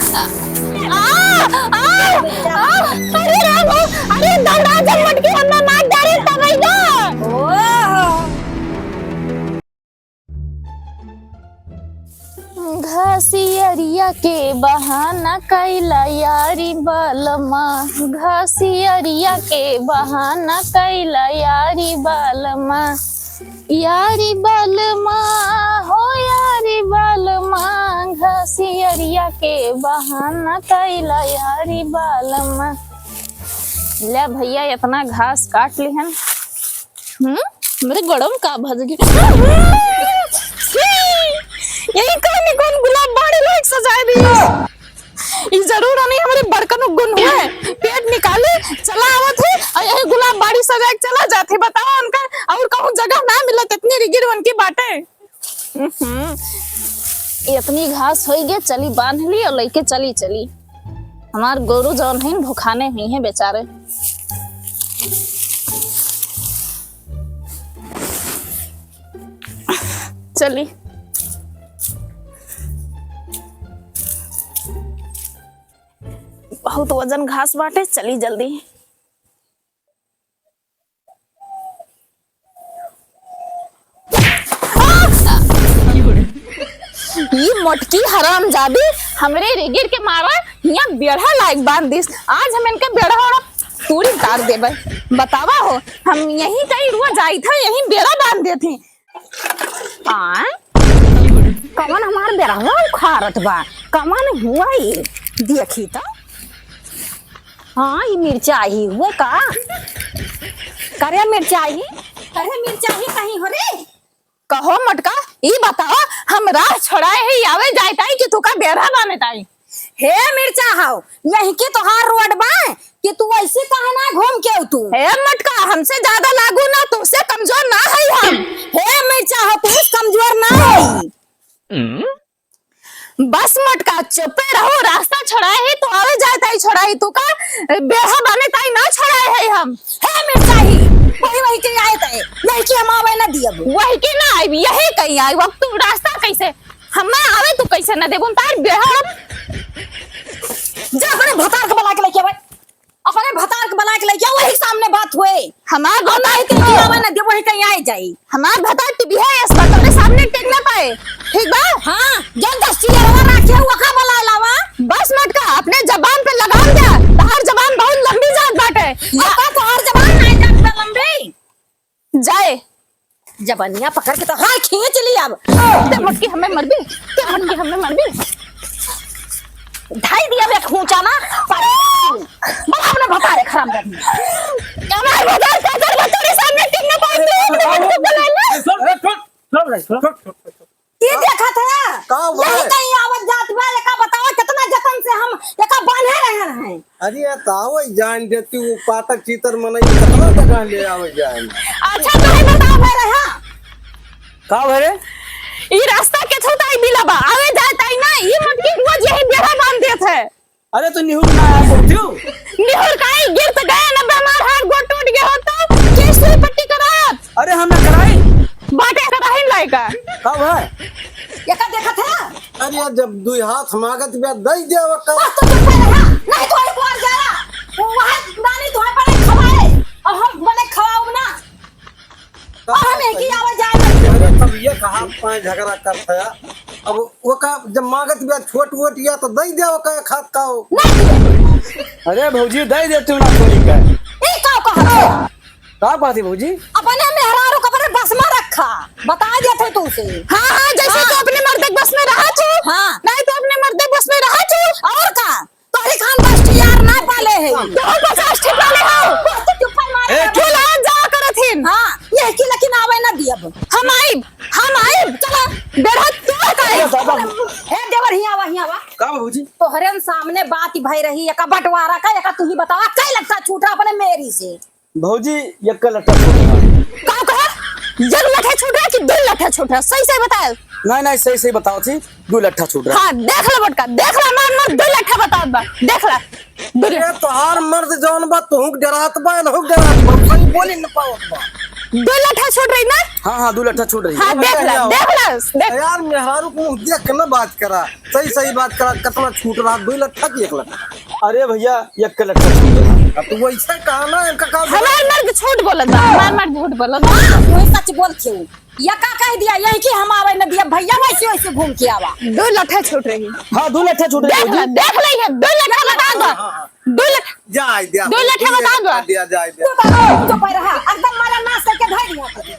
अरे राम, अरे दौड़ा जब मटकी हमें मार डाले तब आइगा। घसियरिया के बहाना कैला यारी बालमा, घसियरिया के बहाना कैला यारी बालमा, यारी बालमा हो यारी बालमा, घसियरिया के बहाना कैला यारी बालमा। ले भैया इतना घास काट लिहन। मेरे गड़म का भज गया। यही कहानी कौन गुलाब बाड़ी लाइक सजाए दी। ये जरूर नहीं हमारे बड़कन गुण हुए, पेट निकाले चला आवत है और यही गुलाब बाड़ी सजा के चला जाते। बताओ उनका और कहूं जगह ना मिलत इतनी रिगिर उनकी बातें। इतनी घास हो गई, चली बांध ली और लेके चली चली। हमार गोरू जौन है भूखाने हुई है बेचारे। चली बहुत वजन घास बाटे, चली जल्दी। ये मोटकी हरामजादी हमरे रिगिर के मारा यहाँ बेड़ा लायक बांध दिस। आज हम इनके बेड़ा पूरी उतार देबे। बतावा हो हम यहीं कहीं रुआ जाई था, यहीं बेड़ा बांध देते। कमन हमार बेड़ा उखाड़त बा, कमन हुआ ये देखी तो। हाँ ये मिर्चा ही हुए का करे मिर्चा ही कहीं हो रे। कहो मटका ये बताओ हम राह छोड़ाए है आवे जाए कि तू का बेड़ा बाने ताई। हे मिर्चा हाउ यही के तोहार रोड बा कि तू ऐसे कहे ना घूम के तू। हे मटका हमसे ज्यादा लागू ना, तुमसे कमजोर ना है हम। हे मिर्चा हो तू कमजोर ना है। बस मटका चुपे रहो, रास्ता छोड़ाए है तो आवे जाता ही छोड़ाई, तू का बेड़ा बाने ताई ना छोड़ाए है हम। हे मिर्चा ही वही के आए थे, यही के हम आवे ना दियब। वही के ना आई यही कहीं आई वक्त तू रास्ता कैसे हम आवे तू कैसे ना देबो तार बेड़ा। जा अपने भतार के बना के लेके भाई, अपने भतार के बना के लेके वही सामने बात हुए। हमार भतार के आवे ना देबो, वही कहीं आए जाई। हमार भतार टीवी है इस बात अपने सामने टिक ना पाए, ठीक बा। हां जन दस्तिया रखे हुआ का बोला लावा। बस मटका अपने जबान पे लगाम दे, तोहार जबान बहुत लंबी जात बाटे। आपका तोहार जबान नहीं जात लंबी जाए जबानिया पकड़ के तो हां खींच ली। अब ते मटकी हमें मरबी, ते मटकी हमें मरबी ढाई दिया मैं खूंचा ना बड़ा अपने भतारे खराब कर क्या मैं भतार का कर तेरे सामने टिक ना पाए। ये देखा था यही कहीं आवत जात बा। एका बताओ कितना जतन से हम एका बांधे रहे हैं। अरे ताव जान देती वो पातर चीतर मनई कितना जगह ले आवे जान। अच्छा तो है बताओ मेरे। हां का भरे ये रास्ता के छोटा ही बिलाबा आवे जाता ही ना, ये मटकी रोज यही बेड़ा बांध देत है। अरे तो निहुर ना आ सकती हो। निहुर काई गिर तो गए ना, बीमार हाथ गोड़ टूट गया होता केस सुई पट्टी करात। अरे हमने कराई बाटे कराही लायका कब है एका देखा था। अरे जब दुई हाथ मांगत बे दई देव का तो चुप रहा नहीं तो एक बार जा वहां नानी तो पर खवाए और हम बने खवाओ ना और हम एक ही आवाज जाए। अरे तब ये कहा पाए झगड़ा करता है। अब वो का जब मांगत बे छोट वोट या तो दई देव का खात का हो। अरे भौजी दई दे तू ना थोड़ी का ए का बात है भौजी। अपने मेहरारू का बस में रखा बता देते तू से। हां हां जैसे तो अपने मर्द बस में रहा छू। हां नहीं तो अपने मर्द बस में रहा छू। और का तोरी खान 10 यार ना पाले है तो 50 ठी पाले हो तो चुप मार ए क्यों ला जा करथिन। हां ये की लेकिन आवे ना दियब हम आइब चला बेड़ा तो का हे देवर ही आवा का भौजी तो हरेन सामने बात भई रही। एका बंटवारा का एका तू ही बतावा कई लगता छूटा अपने मेरी से। भौजी एक लट्टा छोड़ का कहा जग लठा छूट रहा कि 2 लठा छूट रहा, सही से बताओ। नहीं सही बताओ थी 2 लट्ठा छूट रहा। हाँ देख लो बटका, देख लो मार 2 लठा बताओ बा, देख ला तोहार मर्द जौन बा तू डरात बा न हो डरात बा सही बोली न पावत बा। 2 लट्ठा छूट रही ना। हाँ हाँ 2 लट्ठा छूट रही है। हाँ देख ला देख। यार मेहरारू को देख के ना बात करा, सही सही बात करा, कितना छूट रहा 2 लट्ठा की 1 लट्ठा। अरे भैया 1 लट्ठा छूट रहा। अब तो वैसे कहा ना इनका काम हमार मर्द झूठ बोलत बा, हमार मर्द झूठ बोलत बा। वही सच बोल क्यों? या का कह दिया यही कि हम आवे न दिया भैया वैसे वैसे घूम के आवा। 2 लट्ठा छूट रही। हाँ 2 लट्ठा छूट रही है। देख ली है 2 लट्ठा बता दो। 2 लट्ठा जाए दिया 2 लट्ठा बता दो। दिया जाए तू दिया। तो पे रहा एकदम मारा नाश करके धर दिया।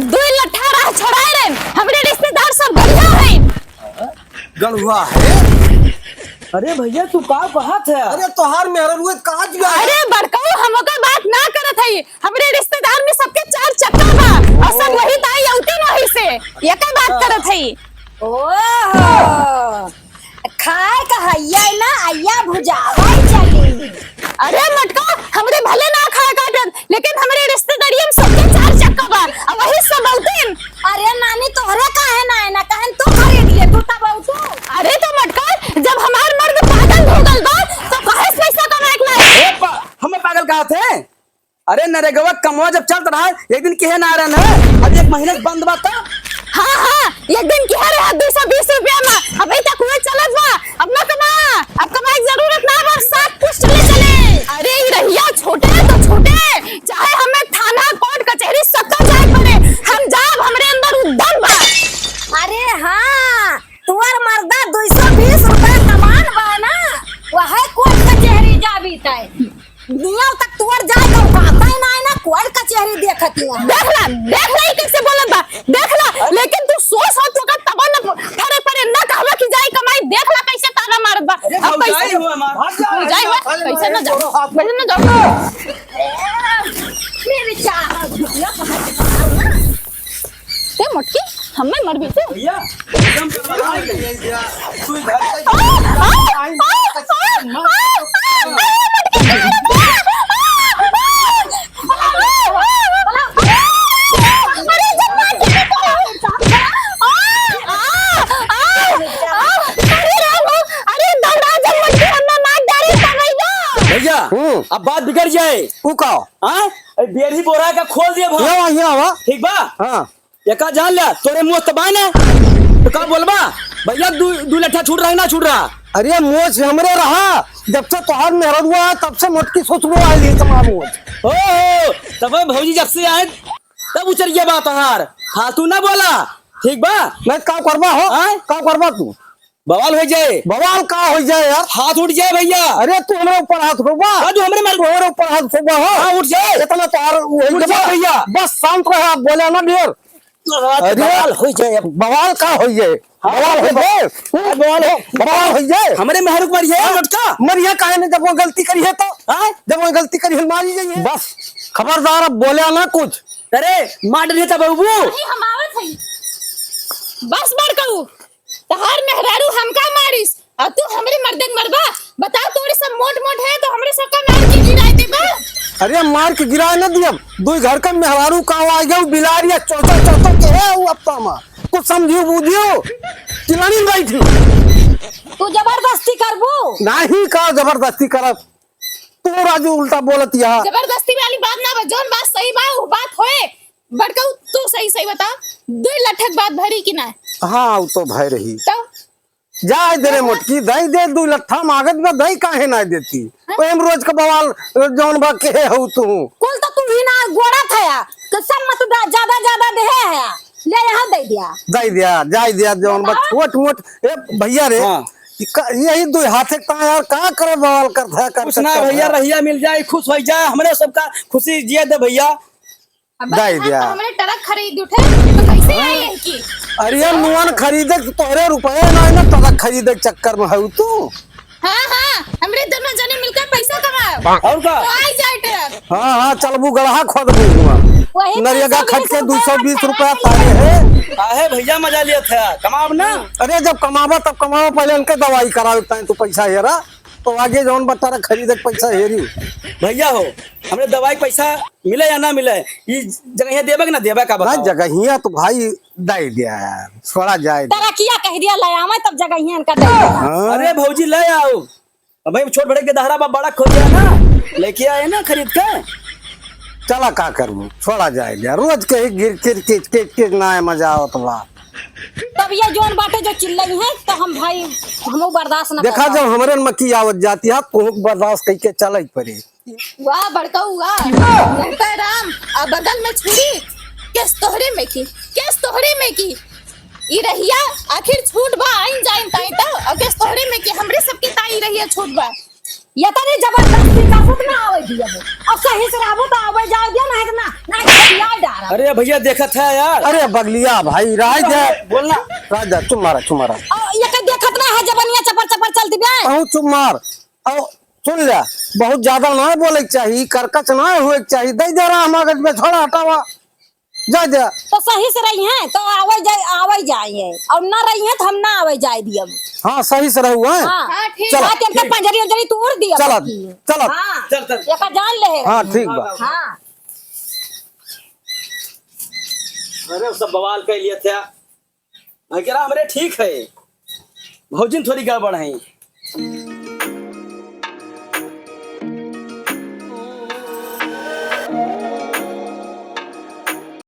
2 लट्ठा राह छोड़ाए रे, हमरे रिश्तेदार सब बढ़िया है। गढ़ुआ है। अरे भैया तू का कहा था? अरे तोहार मेहरारू कहाँ गया है? अरे बड़काऊ हमका बात ना करत है, हमरे रिश्तेदार में सबके 4 चक्का बा और सब वही ताई औती नहीं से ये का बात करत है। ओहो खाए का हैया ना आया भुजावा चली। अरे मटका हमरे भले ना खाए काटत लेकिन हमरे रिश्तेदारियों में सबके 4 चक्का बा और वही सब औतीन। अरे नानी तोहरे काहे ना है ना कहन तू खरीद ले तू तब तू। अरे तो मटका जब हमार मर्द पागल हो गल बा तो काहे से पैसा कमाए के ना। हमें पागल कहा थे? अरे नरेगवा कमवा जब चलता रहा एक दिन कहे ना रहा है, अब 1 महीने बंद बात था। हाँ हाँ एक दिन क्या रहा 220 रुपया में अभी तक हुए चलत बा। अब ना कमा, अब कमाए की जरूरत ना बा, 7 पुष्ट ले चले। अरे ये रहिया छोटे तो छोटे चाहे हमें थाना कोर्ट कचहरी सबका जाए पड़े हम जाब, हमरे अंदर उद्दम बा। अरे हाँ तुअर मर्दा 220 रुपया कमान बा ना वह कोर्ट कचहरी जाबी तय निया तक तुअर जाए तो कहता ही ना कोर्ट कचहरी देखती है। देख ला कैसे बोलत बा, देख ला। लेकिन तू सोच तो का तब न फरक पड़े ना कहवा की जाई कमाई, देख ला कैसे ताना मारत बा। अब जाई हुआ मार जाई हुआ कैसे ना जाओ, कैसे ना जाओ। मेरी चाह ते मटकी हमें मर भी से भैया एकदम करवा यही दिया। तू घर भैया अब बात बिगड़ जाए। तू का हाँ बेरी बोरा का खोल दिया भाई। यहाँ ठीक बा हाँ एका जान लिया तोरे मुंह तबान है तो का बोलबा भैया 2 लट्ठा छूट रहा है ना छूट रहा? अरे मोच हमरे रहा जब से तोहार मेहरारू है तब से मोटकी सोचबो आई तमाम मोच। ओ तब भौजी जब से आए तब उचर गया बात हार फालतू ना बोला। ठीक बा मैं का करबा हो का करबा तू बवाल हो जाए, बवाल का हो जाए यार, हाथ उठ जाए भैया। अरे तू हमारे ऊपर हाथ ठोकबा, तू हमरे मार हमारे ऊपर हाथ ठोकबा हो, हाँ उठ जाए इतना तार उठ जाए भैया। बस शांत रहे, बोले ना ढेर। बवाल हो जाए, बवाल का हो जाए, बवाल हो जाए, बवाल हो जाए। हमारे मेहर ऊपर ये लटका मरिया काहे ने, जब वो गलती करी है तो जब वो गलती करी है मारी जाइए। बस खबरदार, अब बोले ना कुछ। अरे मार डरे था बाबू हम आवत हई बस मर कहू तहार मेहरारू हमका मारिस और तू हमरे मर्दे मरबा। बताओ तोरे सब मोट मोट है तो हमरे सब का मार के गिराई देबा। अरे मार के गिरा न दिया, दो घर का मेहरारू का आ गया बिलारिया चौथा चौथा के है वो अपा मां कुछ समझियो बुझियो चिलानी बैठी। तू जबरदस्ती करबू नहीं का जबरदस्ती करब, तू राजू उल्टा बोलत या। जबरदस्ती वाली बात ना बा, जोन बात सही बा वो बात होए। बड़कऊ तू सही सही बता, 2 लठक बात भरी कि ना? हाँ वो तो भय रही, तो जाए दे रे मोटकी, दई दे 2 लट्ठा मांगत में दई काहे ना देती। ओम रोज का बवाल जौन बा के हो तू कुल तो तू ही ना गोड़ा था तो सब मत ज्यादा ज्यादा दे है ले यहाँ दे दिया दई दिया जाय दिया जौन बा छोट मोट। ए भैया रे यही 2 हाथे का यार का करे बवाल करता है। कुछ ना भैया, रहिया मिल जाए खुश हो जाए, हमरे सबका खुशी जिया दे भैया। दई दिया हमरे ट्रक खरीद उठे तो कैसे आई है की? अरे नुआन खरीदे तोरे रुपए ना ट्रक खरीदे चक्कर में है तू। हां हां हमरे दोनों जने मिलकर पैसा कमाओ और का तो आई जाए ट्रक। हाँ हाँ चलबू गढ़ा खोदबू नरियगा खट के 220 रुपया तारे है। काहे भैया मजा लिया था कमाब ना। अरे जब कमावा तब कमावा, पहले उनके दवाई करावे तू पैसा हेरा तो आगे जौन बता खरीदे पैसा हेरी। भैया हो हमरे दवाई पैसा मिले या ना मिले ये जगह देबे कि ना देबे का ना बताओ। जगहिया तो भाई दे दिया यार, छोड़ा जाए। तेरा किया कह दिया ले आवे तब जगह ही इनका दे दिया। हाँ? अरे भौजी ले आओ, अब भाई छोट बड़े के दहरा बा बड़ा खोज है ना, लेके आए ना खरीद के। चला का करूं, छोड़ा जाएगा रोज के ही गिर किर किच किच किच ना है मजा आवत बा। तब ये जोन बाटे जो चिल्लाई है तो हम भाई हमो बर्दाश्त न देखा कर जब हमरे मक्की आवत जाती है तो बर्दाश्त करके चल पड़े। वाह बड़का हुआ लगता है राम अब बगल में छुरी केस तोहरे में की केस तोहरे में की ई रहिया आखिर छूट बा आइन जाइन ताई तो और केस तोहरे में की हमरे सबकी ताई रहिया छूट बा ये तनी जबरदस्ती का फुट ना आवे दिया अब सही से रहबो तो आवे जाओ दिया ना दिया डारा। अरे भैया देखत है यार। अरे बगलिया भाई राज दे बोलना। राज दे चुप मारा ये के देखत ना है जबनिया चपर चपर चलती बे। कहूं चुप मार औ सुन ले बहुत ज्यादा ना बोले चाहिए करकच ना हुए चाहिए दे दे रहा मगज में छोड़ा हटावा जा दे। तो सही से रही है तो आवे जाए और ना रही है तो हम ना आवे जाए दिया। हाँ सही से रहू है। हां ठीक चलो। है हां तेरे पंजरी उजरी तोड़ दिया। चला चला हां चल ये का जान ले। हाँ ठीक बा। हां अरे सब बवाल कर लिए थे मैं कह रहा हमरे ठीक है भौजिन थोड़ी गड़बड़ है।